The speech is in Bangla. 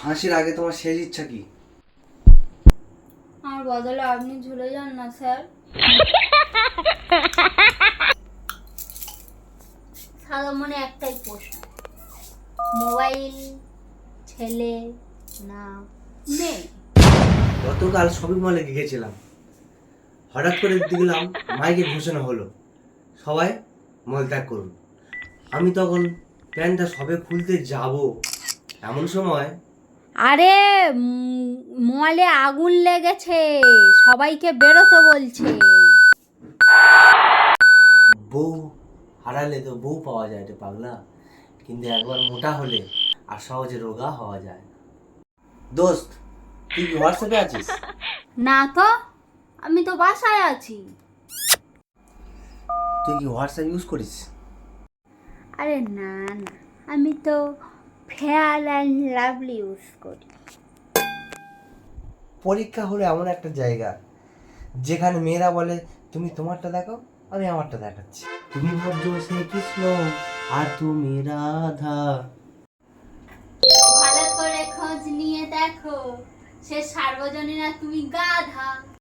ফাঁসির আগে তোমার শেষ ইচ্ছা কি? আমার বদলে আপনি ঝুলে যান না স্যার। সাদা মনে একটাই প্রশ্ন, মোবাইল ছেলে না মেয়ে? গতকাল শপিং মলে গিয়েছিলাম, হঠাৎ করে দেখলাম মাইকে ঘোষণা হলো সবাই মলত্যাগ করুন। আমি তখন প্যান্টটা সবে খুলতে যাব, এমন সময় আরে মলে আগুন লেগেছে, সবাইকে বেরোতে বলছে। বউ হারালে তো বউ পাওয়া যায় রে পাগলা, কিন্তু একবার মোটা হলে আর সহজে রোগা হওয়া যায়। দোস্ত, তুই কি হোয়াটসঅ্যাপে আছিস? না তো, আমি তো বাসায় আছি। তুই কি হোয়াটসঅ্যাপ ইউজ করিস? আরে না না, আমি তো ফেয়ার অ্যান্ড লাভলি ইউজ করি। পরীক্ষা হলো এমন একটা জায়গা যেখানে মেয়েরা বলে তুমি তোমারটা দেখো, আমি আমারটা দেখাচ্ছি। তুমি ভাবছো সে কৃষ্ণ আর তুমি রাধা। ভালো করে খোঁজ নিয়ে দেখো, সে সার্বজনীন আর তুমি গাধা।